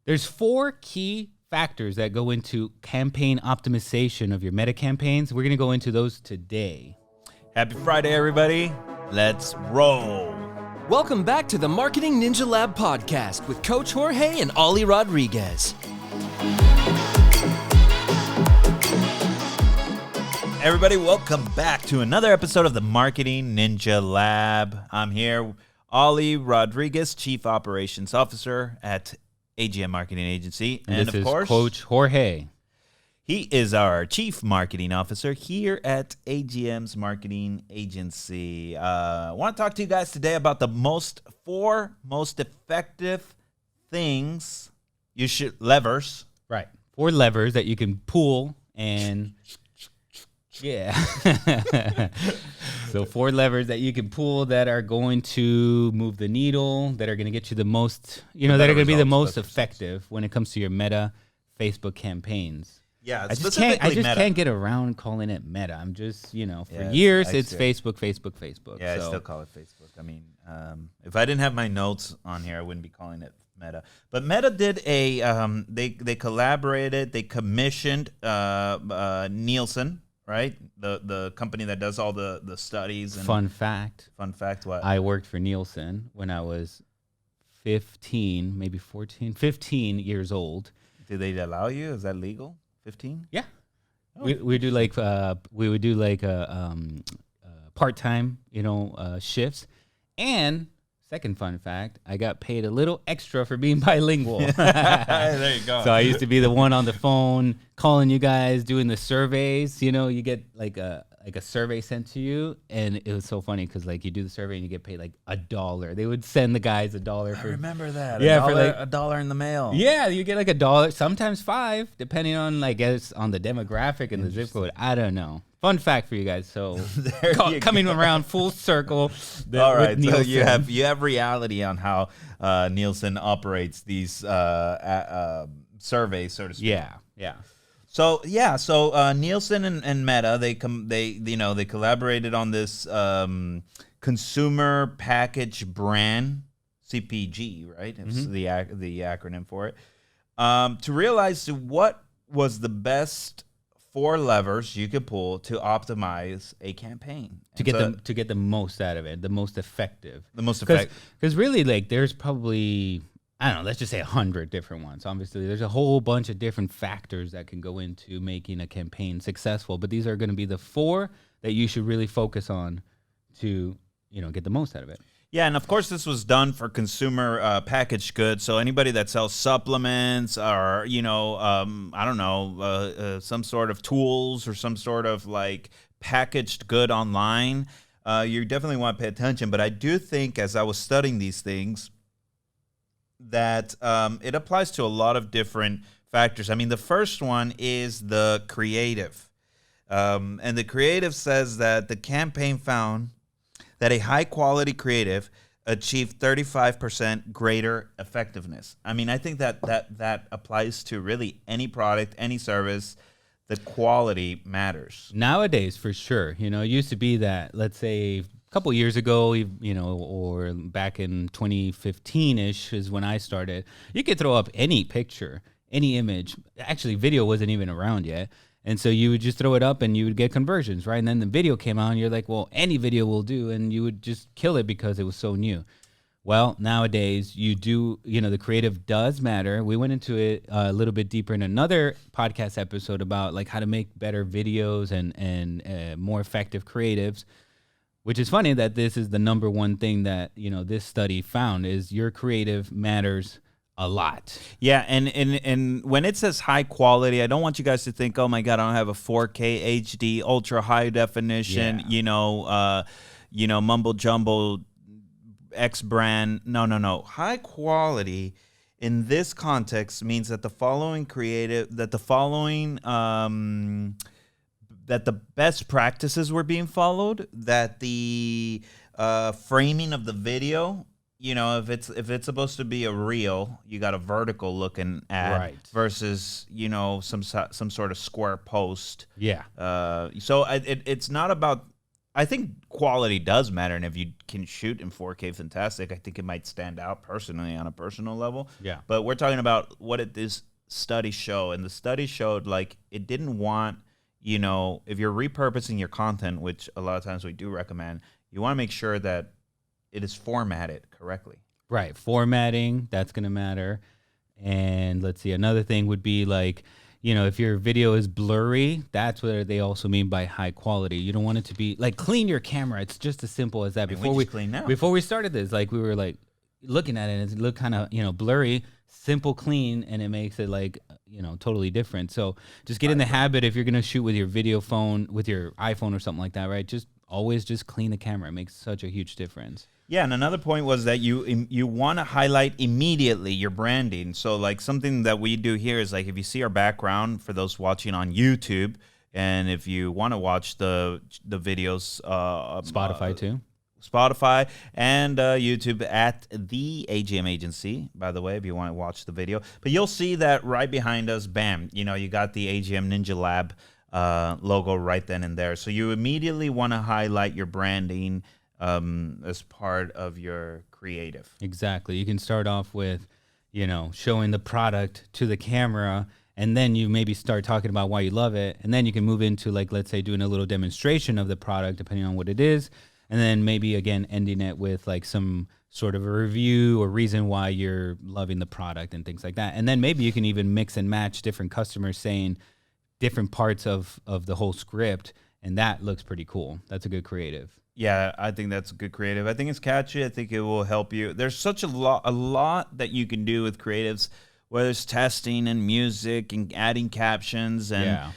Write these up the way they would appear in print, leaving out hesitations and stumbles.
There's 4 key factors that go into campaign optimization of your meta campaigns. We're going to go into those today. Happy Friday, everybody. Let's roll. Welcome back to the Marketing Ninja Lab podcast with Coach Jorge and Ollie Rodriguez. Everybody, welcome back to another episode of the Marketing Ninja Lab. I'm here, Ollie Rodriguez, Chief Operations Officer at AGM Marketing Agency. And this of course, Coach Jorge. He is our Chief Marketing Officer here at AGM's Marketing Agency. I want to talk to you guys today about the 4 most effective things you should, levers. Right. 4 levers that you can pull and... Yeah. So 4 levers that you can pull that are going to move the needle, that are going to get you the most, that are going to be the most effective when it comes to your meta Facebook campaigns. Yeah, I just can't get around calling it meta. I'm just, for years it's Facebook. Yeah, so. I still call it Facebook. I mean, if I didn't have my notes on here, I wouldn't be calling it Meta. But Meta did they collaborated, they commissioned Nielsen, right? The company that does all the studies. And Fun fact, what? I worked for Nielsen when I was 15, maybe 14, 15 years old. Did they allow you? Is that legal? 15? Yeah. Oh. We would do like part-time, shifts. And second fun fact, I got paid a little extra for being bilingual. There you go. So I used to be the one on the phone calling you guys, doing the surveys. You get like a survey sent to you, and it was so funny because like you do the survey and you get paid like $1. They would send the guys $1 for. I remember that. Yeah, for like $1 in the mail. Yeah, you get like $1, sometimes $5, depending on on the demographic and the zip code. I don't know. Fun fact for you guys. So coming around full circle. All right, so you have reality on how Nielsen operates these surveys, so to speak. Yeah. So Nielsen and Meta they collaborated on this consumer package brand CPG, right? It's the acronym for it. To realize what was the best 4 levers you could pull to optimize a campaign to get the most out of it, the most effective. Because really, like, there's probably, I don't know, let's just say 100 different ones. Obviously, there's a whole bunch of different factors that can go into making a campaign successful, but these are going to be the 4 that you should really focus on to, get the most out of it. Yeah, and of course this was done for consumer packaged goods. So anybody that sells supplements or, I don't know, some sort of tools or some sort of like packaged good online, you definitely want to pay attention. But I do think as I was studying these things that it applies to a lot of different factors. I mean, the first one is the creative. And the creative says that the campaign found that a high-quality creative achieved 35% greater effectiveness. I mean, I think that applies to really any product, any service. The quality matters. Nowadays, for sure. It used to be that, let's say, a couple years ago, or back in 2015-ish is when I started, you could throw up any picture, any image. Actually, video wasn't even around yet. And so you would just throw it up and you would get conversions, right? And then the video came out and you're like, well, any video will do. And you would just kill it because it was so new. Well, nowadays you do, the creative does matter. We went into it a little bit deeper in another podcast episode about like how to make better videos and more effective creatives, which is funny that this is the number one thing that, this study found is your creative matters a lot. Yeah, and when it says high quality, I don't want you guys to think, oh my God, I don't have a 4K HD, ultra high definition, mumble jumble X brand. No. High quality in this context means that the best practices were being followed, that the framing of the video, if it's supposed to be a reel, you got a vertical looking ad, right, versus some sort of square post. Yeah. So it's not about I think quality does matter, and if you can shoot in 4K, fantastic. I think it might stand out personally on a personal level. Yeah. But we're talking about what this study show, and the study showed like it didn't want, if you're repurposing your content, which a lot of times we do recommend, you want to make sure that it is formatted correctly. Right. Formatting, that's going to matter. And let's see, another thing would be like, if your video is blurry, that's what they also mean by high quality. You don't want it to be like clean your camera. It's just as simple as that. Before we clean now. Before we started this, like we were like looking at it and it looked kind of, blurry, simple, clean, and it makes it like, totally different. So just get in the habit if you're going to shoot with your video phone, with your iPhone or something like that, right? Just always just clean the camera. It makes such a huge difference. Yeah, and another point was that you want to highlight immediately your branding. So like something that we do here is like if you see our background for those watching on YouTube, and if you want to watch the videos, Spotify too. Spotify and YouTube at the AGM Agency, by the way, if you want to watch the video. But you'll see that right behind us, bam, you got the AGM Ninjalab logo right then and there. So you immediately want to highlight your branding as part of your creative. Exactly. You can start off with, showing the product to the camera, and then you maybe start talking about why you love it. And then you can move into like, let's say doing a little demonstration of the product, depending on what it is. And then maybe again, ending it with like some sort of a review or reason why you're loving the product and things like that. And then maybe you can even mix and match different customers saying different parts of the whole script. And that looks pretty cool. That's a good creative. Yeah, I think that's a good creative. I think it's catchy. I think it will help you. There's such a lot that you can do with creatives, whether it's testing and music and adding captions and,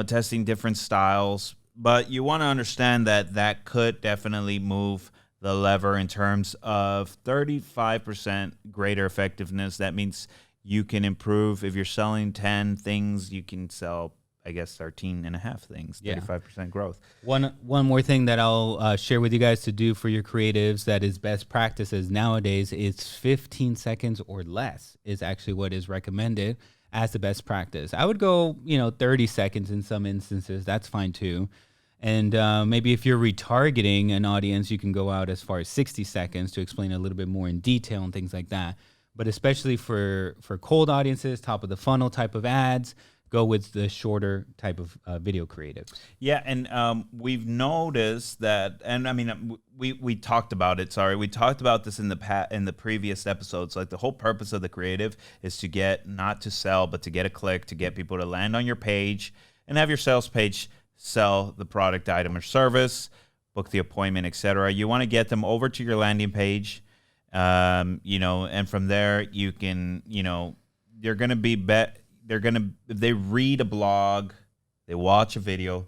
testing different styles. But you want to understand that could definitely move the lever in terms of 35% greater effectiveness. That means you can improve. If you're selling 10 things, you can sell, I guess, 13 and a half things, 35% growth. One more thing that I'll share with you guys to do for your creatives that is best practices nowadays is 15 seconds or less is actually what is recommended as the best practice. I would go, 30 seconds in some instances. That's fine too. And maybe if you're retargeting an audience, you can go out as far as 60 seconds to explain a little bit more in detail and things like that. But especially for cold audiences, top of the funnel type of ads, go with the shorter type of video creatives. Yeah, and we've noticed that, and I mean, we talked about it. Sorry, we talked about this in the previous episodes. Like the whole purpose of the creative is to get not to sell, but to get a click, to get people to land on your page and have your sales page sell the product, item, or service, book the appointment, etc. You want to get them over to your landing page, and from there you can, they're going to be if they read a blog, they watch a video,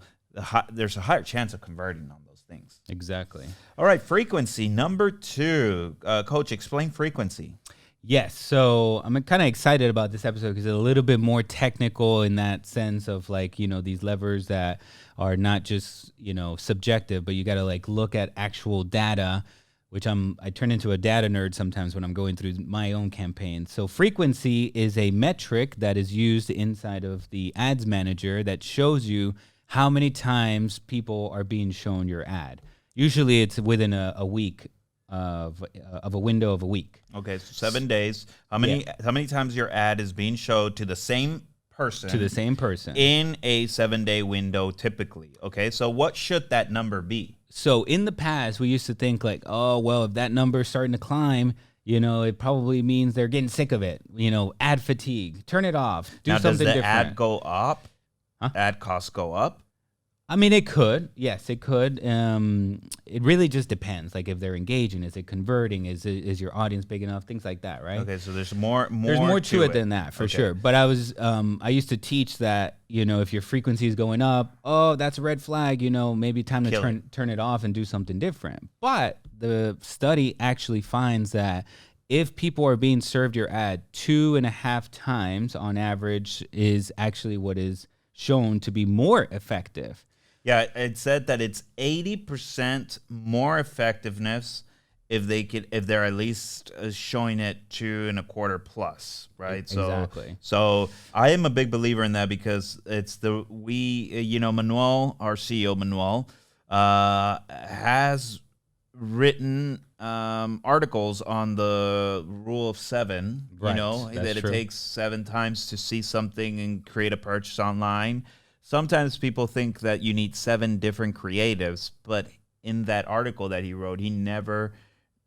there's a higher chance of converting on those things. Exactly. All right, frequency, number 2. Coach, explain frequency. Yes, so I'm kind of excited about this episode because it's a little bit more technical in that sense of like, these levers that are not just, subjective, but you got to like look at actual data, which I turn into a data nerd sometimes when I'm going through my own campaign. So frequency is a metric that is used inside of the ads manager that shows you how many times people are being shown your ad. Usually it's within a week of a window of a week. Okay, so 7 days. How many times your ad is being showed to the same person? To the same person. In a 7-day window typically. Okay, so what should that number be? So in the past, we used to think like, oh, well, if that number is starting to climb, it probably means they're getting sick of it. Ad fatigue. Turn it off. Do something different. Does the ad go up? Huh? Ad costs go up? I mean, it could. Yes, it could. It really just depends. Like if they're engaging, is it converting? Is your audience big enough? Things like that, right? Okay, so there's more to it than that for sure. But I used to teach that, if your frequency is going up, oh, that's a red flag, maybe time to turn it off and do something different. But the study actually finds that if people are being served your ad 2.5 times on average is actually what is shown to be more effective. Yeah, it said that it's 80% more effectiveness if they're at least showing it 2.25 plus, right? Exactly. So I am a big believer in that because it's Manuel, our CEO Manuel, has written articles on the rule of 7. Right, You know, that's that it true. takes 7 times to see something and create a purchase online. Sometimes people think that you need 7 different creatives, but in that article that he wrote, he never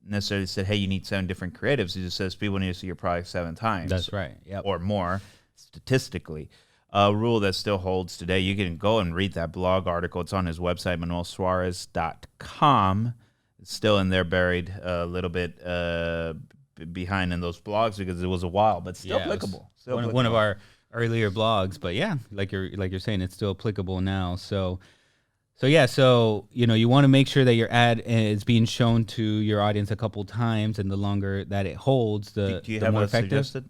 necessarily said, hey, you need 7 different creatives. He just says people need to see your product 7 times. That's right. Yep. Or more, statistically. A rule that still holds today. You can go and read that blog article. It's on his website, manuelsuarez.com. It's still in there, buried a little bit behind in those blogs because it was a while, but still applicable. Still one of our earlier blogs, but yeah, like you're saying, it's still applicable now. So you want to make sure that your ad is being shown to your audience a couple times, and the longer that it holds, the more effective. Do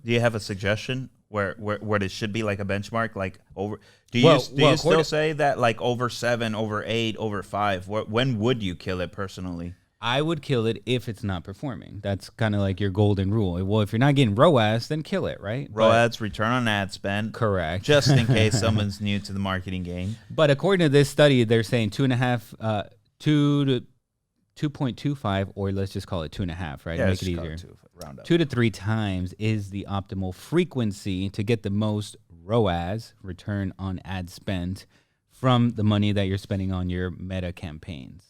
you have a suggestion where it should be like a benchmark, like over? Do you still say that like over 7, over 8, over 5? When would you kill it personally? I would kill it if it's not performing. That's kind of like your golden rule. Well, if you're not getting ROAS, then kill it, right? ROAS, return on ad spend. Correct. Just in case someone's new to the marketing game. But according to this study, they're saying 2.5, 2 to 2.25, or let's just call it 2.5, right? Yeah, Make it easier. Round up. 2 to 3 times is the optimal frequency to get the most ROAS, return on ad spend, from the money that you're spending on your meta campaigns.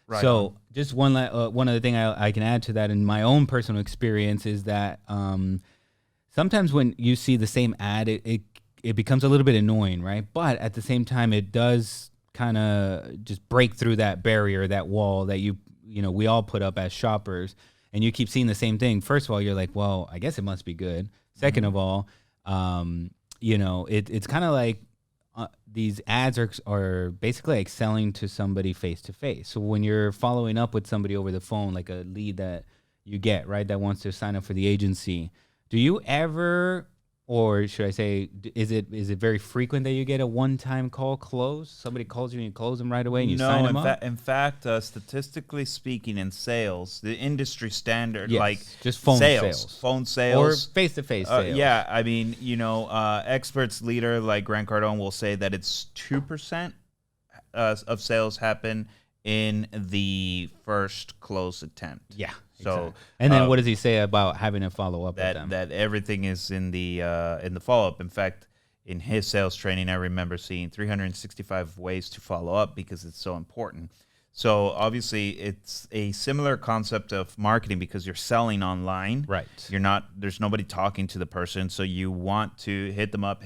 Right. So just one other thing I can add to that in my own personal experience is that sometimes when you see the same ad, it becomes a little bit annoying, right? But at the same time, it does kind of just break through that barrier, that wall that we all put up as shoppers, and you keep seeing the same thing. First of all, you're like, well, I guess it must be good. Second of all, it's kind of like these ads are basically like selling to somebody face to face. So when you're following up with somebody over the phone, like a lead that you get, right, that wants to sign up for the agency, do you ever, or should I say, is it very frequent that you get a one-time call close? Somebody calls you and you close them right away and you sign them up? In fact, statistically speaking, in sales, the industry standard, like just phone sales, or face-to-face sales. Yeah, I mean, experts leader like Grant Cardone will say that it's 2% of sales happen in the first close attempt. Yeah. So, exactly. And then what does he say about having to follow up with them? That everything is in the follow up. In fact, in his sales training, I remember seeing 365 ways to follow up because it's so important. So obviously, it's a similar concept of marketing because you're selling online. Right. There's nobody talking to the person, so you want to hit them up,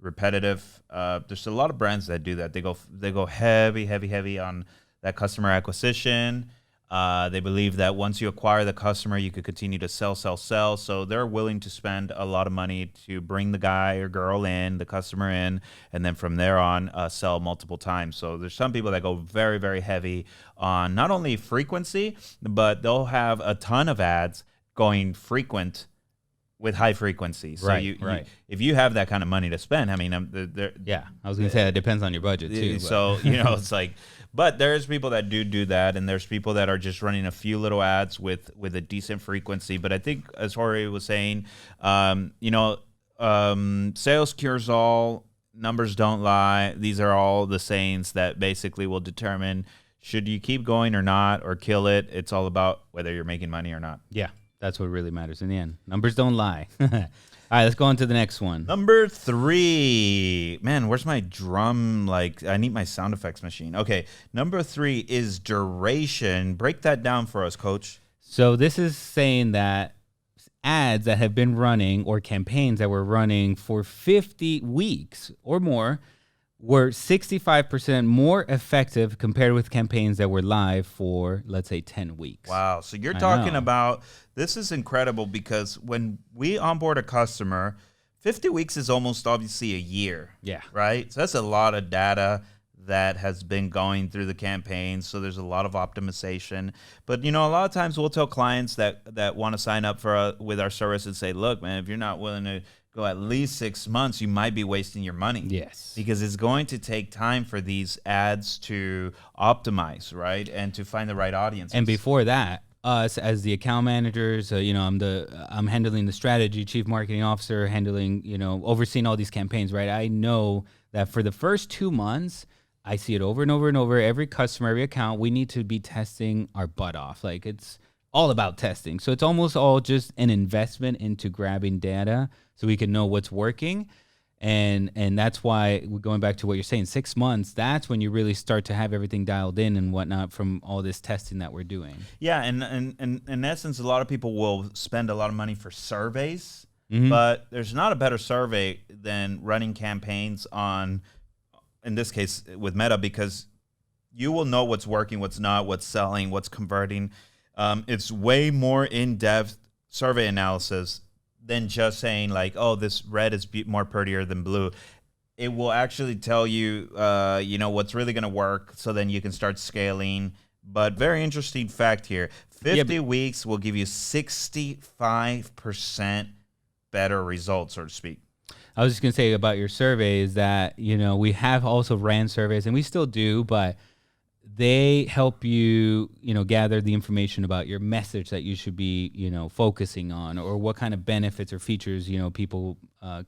repetitive. There's a lot of brands that do that. They go heavy on that customer acquisition. They believe that once you acquire the customer, you could continue to sell. So they're willing to spend a lot of money to bring the guy or girl in, the customer in, and then from there on, sell multiple times. So there's some people that go very, very heavy on not only frequency, but they'll have a ton of ads going frequent with high frequency. So right. If you have that kind of money to spend, I mean, I was going to say it depends on your budget too. So, it's like, but there's people that do that, and there's people that are just running a few little ads with a decent frequency. But I think, as Jorge was saying, sales cures all, numbers don't lie. These are all the sayings that basically will determine should you keep going or not, or kill it. It's all about whether you're making money or not. Yeah. That's what really matters in the end. Numbers don't lie. All right, let's go on to the next one. Number 3. Man, where's my drum? I need my sound effects machine. Okay, number 3 is duration. Break that down for us, Coach. So this is saying that ads that have been running, or campaigns that were running for 50 weeks or more, were 65% more effective compared with campaigns that were live for, let's say, 10 weeks. Wow. So you're talking about, this is incredible because when we onboard a customer, 50 weeks is almost obviously a year. Yeah. Right? So that's a lot of data that has been going through the campaign. So there's a lot of optimization. But, a lot of times we'll tell clients that want to sign up with our service and say, look, man, if you're not willing to go at least 6 months, you might be wasting your money. Yes. Because it's going to take time for these ads to optimize, right? And to find the right audience. And before that, us as the account managers, I'm handling the strategy, chief marketing officer, handling, overseeing all these campaigns, right? I know that for the first 2 months, I see it over and over and over. Every customer, every account, we need to be testing our butt off. Like it's all about testing. So it's almost all just an investment into grabbing data so we can know what's working. And that's why, going back to what you're saying, 6 months, that's when you really start to have everything dialed in and whatnot from all this testing that we're doing. Yeah, and in essence, a lot of people will spend a lot of money for surveys, Mm-hmm. but there's not a better survey than running campaigns on, in this case, with Meta, because you will know what's working, what's not, what's selling, what's converting. It's way more in-depth survey analysis than just saying like, oh, this red is more prettier than blue. It will actually tell you, what's really going to work, so then you can start scaling. But very interesting fact here, 50 weeks will give you 65% better results, so to speak. I was just going to say about your survey is that, we have also ran surveys, and we still do, but they help you, gather the information about your message that you should be, focusing on, or what kind of benefits or features, people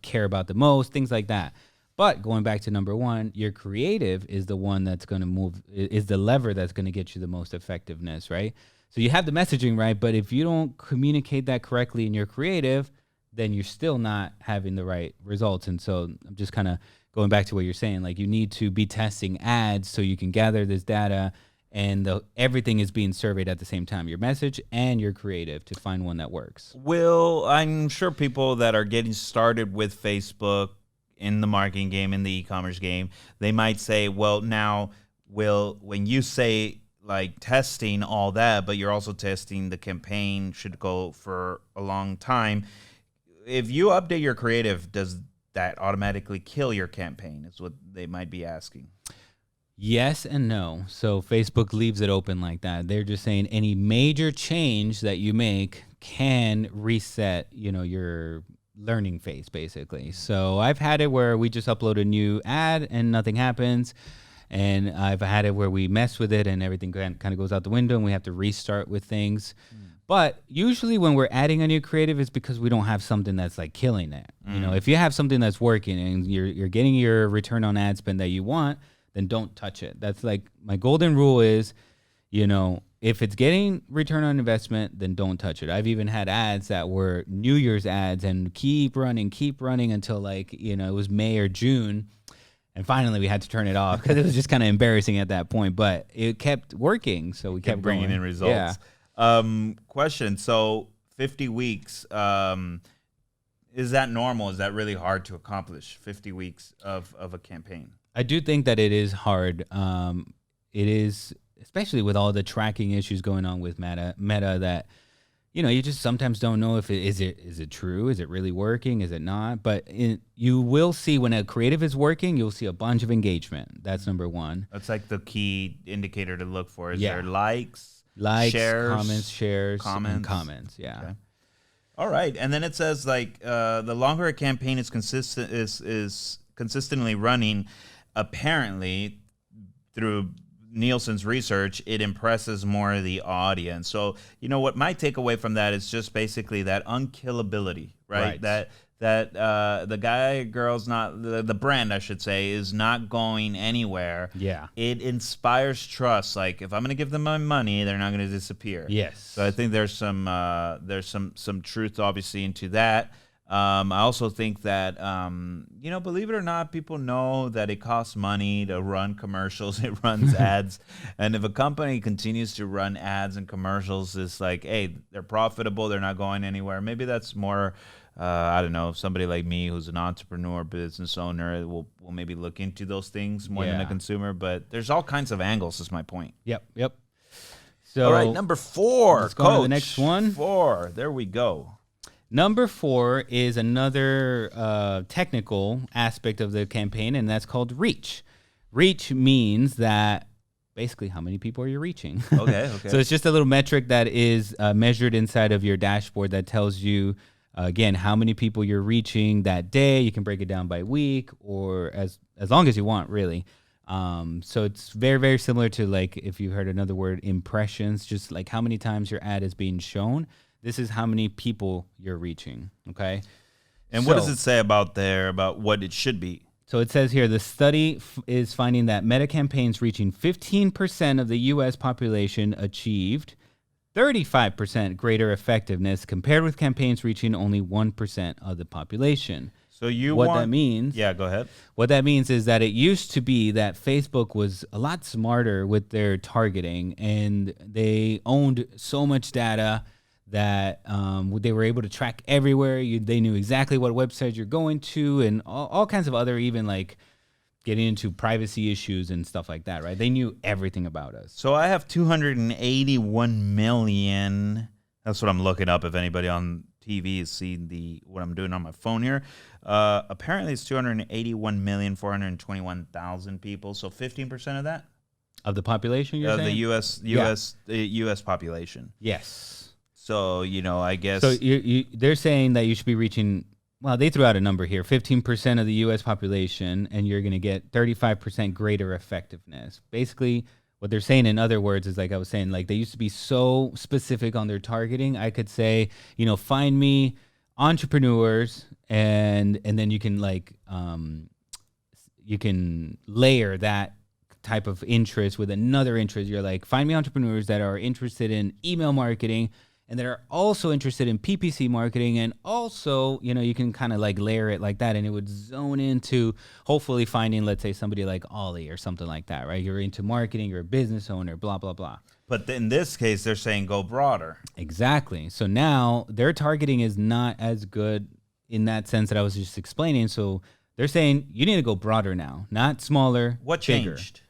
care about the most, things like that. But going back to number one, your creative is the one that's going to move, is the lever that's going to get you the most effectiveness, right? So you have the messaging right, but if you don't communicate that correctly in your creative, then you're still not having the right results. And so I'm just kind of going back to what you're saying, like you need to be testing ads so you can gather this data, and everything is being surveyed at the same time, your message and your creative, to find one that works. I'm sure people that are getting started with Facebook in the marketing game, in the e-commerce game, they might say, well, now, when you say like testing all that, but you're also testing the campaign should go for a long time, if you update your creative, does that automatically kill your campaign, is what they might be asking. Yes and no. So Facebook leaves it open like that. They're just saying any major change that you make can reset, your learning phase, basically. So I've had it where we just upload a new ad and nothing happens. And I've had it where we mess with it and everything kind of goes out the window and we have to restart with things. But usually when we're adding a new creative, it's because we don't have something that's like killing it. If you have something that's working and you're getting your return on ad spend that you want, then don't touch it. That's like my golden rule is, if it's getting return on investment, then don't touch it. I've even had ads that were New Year's ads and keep running until it was May or June. And finally we had to turn it off because it was just kind of embarrassing at that point, but it kept working. So we kept bringing going. in results. Yeah. Question. So 50 weeks, is that normal? Is that really hard to accomplish, 50 weeks of a campaign? I do think that it is hard. It is, especially with all the tracking issues going on with Meta that, you just sometimes don't know if is it true? Is it really working? Is it not? But you will see when a creative is working, you'll see a bunch of engagement. That's number one. That's like the key indicator to look for. Is Yeah. there likes, shares, comments, and comments. Yeah. Okay. All right, and then it says the longer a campaign is consistently running, apparently through Nielsen's research, it impresses more of the audience. So what my takeaway from that is just basically that unkillability, right? That the guy or girl's not, the brand I should say, is not going anywhere. Yeah. It inspires trust. Like if I'm going to give them my money, they're not going to disappear. Yes. So I think there's some truth obviously into that. I also think that, believe it or not, people know that it costs money to run commercials. It runs ads. And if a company continues to run ads and commercials, it's like, hey, they're profitable. They're not going anywhere. Maybe that's more, I don't know, somebody like me who's an entrepreneur, business owner will maybe look into those things more than a consumer. But there's all kinds of angles is my point. Yep. So, all right, number 4. Let's go on to the next one. 4. There we go. Number 4 is another technical aspect of the campaign, and that's called reach. Reach means that basically how many people are you reaching? Okay. So it's just a little metric that is measured inside of your dashboard that tells you, again, how many people you're reaching that day. You can break it down by week or as long as you want, really. So it's very, very similar to like if you heard another word, impressions, just like how many times your ad is being shown. This is how many people you're reaching, okay? And what does it say about what it should be? So it says here, the study is finding that meta campaigns reaching 15% of the U.S. population achieved 35% greater effectiveness compared with campaigns reaching only 1% of the population. So that means? Yeah, go ahead. What that means is that it used to be that Facebook was a lot smarter with their targeting, and they owned so much data that they were able to track everywhere. They knew exactly what website you're going to, and all kinds of other, even like getting into privacy issues and stuff like that, right? They knew everything about us. So I have 281 million. That's what I'm looking up. If anybody on TV is seeing what I'm doing on my phone here. Apparently it's 281,421,000 people. So 15% of that? Of the population, you're saying? The U.S. population. Yes. So, I guess. So they're saying that you should be reaching, well, they threw out a number here, 15% of the U.S. population, and you're going to get 35% greater effectiveness. Basically, what they're saying, in other words, is like I was saying, like they used to be so specific on their targeting. I could say, find me entrepreneurs, and then you can you can layer that type of interest with another interest. You're like, find me entrepreneurs that are interested in email marketing and that are also interested in PPC marketing, and also, you can kind of like layer it like that, and it would zone into hopefully finding, let's say, somebody like Ollie or something like that, right? You're into marketing, you're a business owner, blah, blah, blah. But in this case, they're saying go broader. Exactly. So now their targeting is not as good in that sense that I was just explaining. So they're saying you need to go broader now, not smaller. What bigger. changed?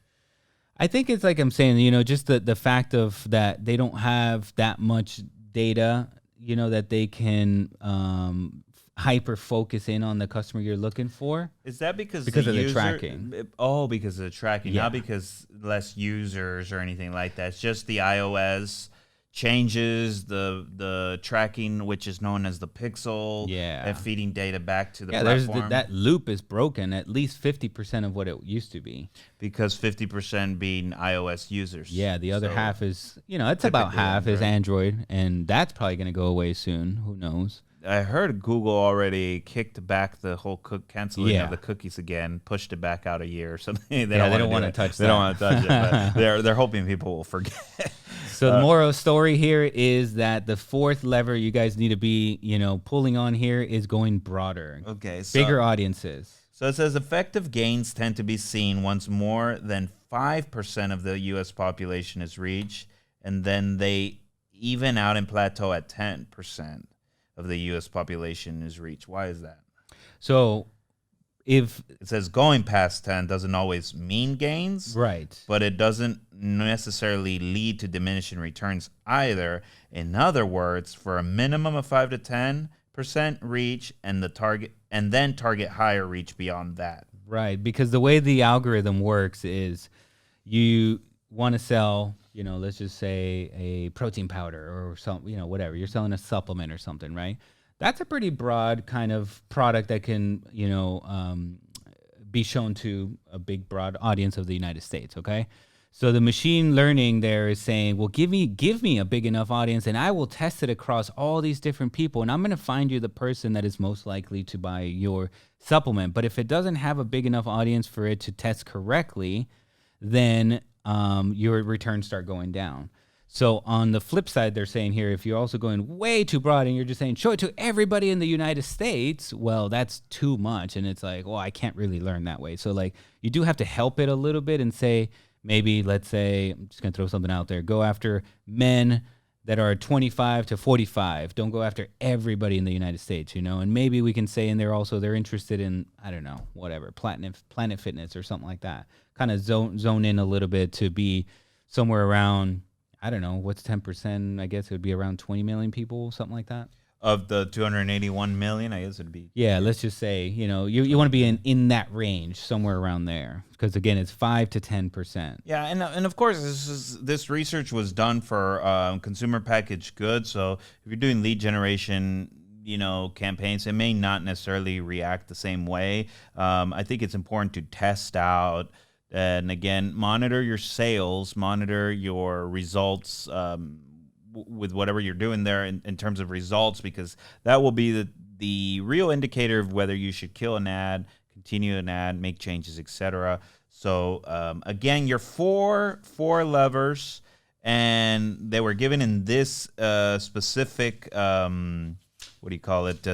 I think it's like I'm saying, just the fact of that they don't have that much data, that they can hyper focus in on the customer you're looking for. Is that because of the tracking? Oh, because of the tracking, Yeah. not because less users or anything like that. It's just the iOS changes the tracking, which is known as the pixel, and feeding data back to the platform. That loop is broken at least 50% of what it used to be, because 50% being iOS users. Yeah, the other half is, it's about half is Android, and that's probably going to go away soon. Who knows? I heard Google already kicked back the whole canceling of the cookies again, pushed it back out a year or something. They don't want to touch that. They don't want to touch it, but they're hoping people will forget. So the moral story here is that the fourth lever you guys need to be, pulling on here is going broader. Okay. Bigger audiences. So it says effective gains tend to be seen once more than 5% of the U.S. population is reached, and then they even out and plateau at 10% of the U.S. population is reached. Why is that? So if it says going past 10 doesn't always mean gains, right? But it doesn't necessarily lead to diminishing returns either. In other words, for a minimum of 5 to 10% reach, and then target higher reach beyond that. Right, because the way the algorithm works is you want to sell, let's just say a protein powder or some, whatever. You're selling a supplement or something, right? That's a pretty broad kind of product that can, be shown to a big, broad audience of the United States, okay? So the machine learning there is saying, well, give me a big enough audience, and I will test it across all these different people, and I'm going to find you the person that is most likely to buy your supplement. But if it doesn't have a big enough audience for it to test correctly, then your returns start going down. So on the flip side, they're saying here, if you're also going way too broad and you're just saying, show it to everybody in the United States, well, that's too much. And it's like, well, I can't really learn that way. So like, you do have to help it a little bit and say, maybe, let's say, I'm just going to throw something out there. Go after men that are 25 to 45. Don't go after everybody in the United States, And maybe we can say in there also they're interested in, I don't know, whatever, Planet Fitness or something like that. Kind of zone in a little bit to be somewhere around, I don't know, what's 10%? I guess it would be around 20 million people, something like that. Of the 281 million, I guess it'd be. Yeah, let's just say, you want to be in that range, somewhere around there. Because, again, it's 5 to 10%. Yeah, and of course, this research was done for consumer packaged goods. So if you're doing lead generation, campaigns, it may not necessarily react the same way. I think it's important to test out. And again, monitor your sales, monitor your results with whatever you're doing there in terms of results, because that will be the real indicator of whether you should kill an ad, continue an ad, make changes, etc. So again, your four levers, and they were given in this specific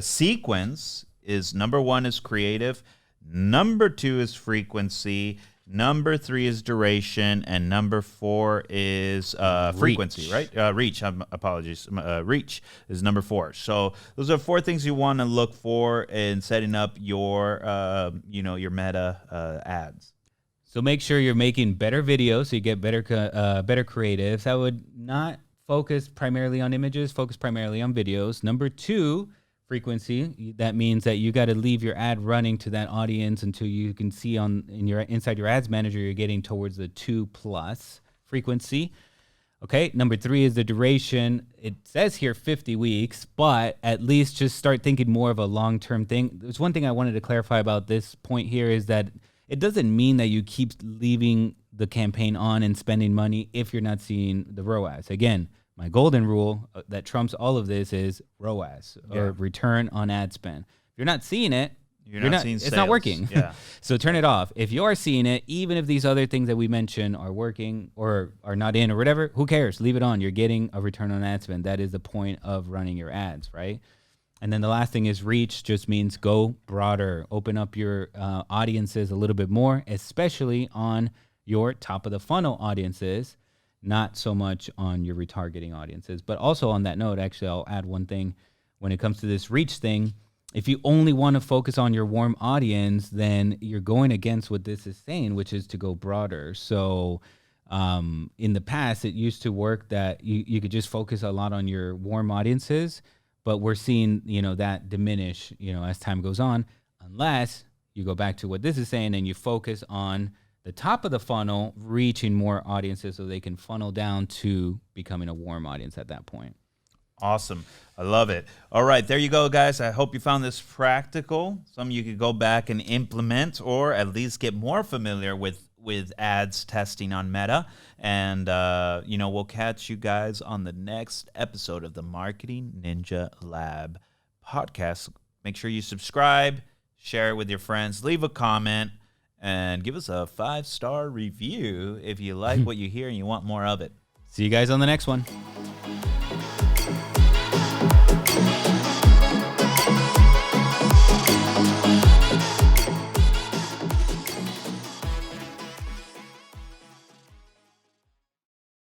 sequence. Is number 1 is creative, number 2 is frequency, number 3 is duration, and number 4 is frequency, right? Reach. Apologies. Reach is number 4. So those are 4 things you want to look for in setting up your, your Meta ads. So make sure you're making better videos so you get better creatives. I would not focus primarily on images, focus primarily on videos. Number 2, frequency. That means that you got to leave your ad running to that audience until you can see inside your ads manager you're getting towards the 2+ frequency. Okay, number 3 is the duration. It says here 50 weeks, but at least just start thinking more of a long-term thing. There's one thing I wanted to clarify about this point here is that it doesn't mean that you keep leaving the campaign on and spending money if you're not seeing the ROAS. Again, my golden rule that trumps all of this is ROAS, or return on ad spend. If you're not seeing it, you're not seeing it's sales. not working. Yeah. So turn it off. If you are seeing it, even if these other things that we mentioned are working or are not in or whatever, who cares? Leave it on. You're getting a return on ad spend. That is the point of running your ads, right? And then the last thing is reach, just means go broader. Open up your audiences a little bit more, especially on your top of the funnel audiences. Not so much on your retargeting audiences. But also on that note, actually, I'll add one thing. When it comes to this reach thing, if you only want to focus on your warm audience, then you're going against what this is saying, which is to go broader. So in the past, it used to work that you could just focus a lot on your warm audiences, but we're seeing, that diminish, as time goes on, unless you go back to what this is saying and you focus on the top of the funnel, reaching more audiences so they can funnel down to becoming a warm audience at that point. Awesome. I love it. All right, there you go, guys. I hope you found this practical. Some you could go back and implement, or at least get more familiar with ads testing on Meta. And, we'll catch you guys on the next episode of the Marketing Ninja Lab podcast. Make sure you subscribe, share it with your friends, leave a comment, and give us a 5-star review if you like what you hear and you want more of it. See you guys on the next one.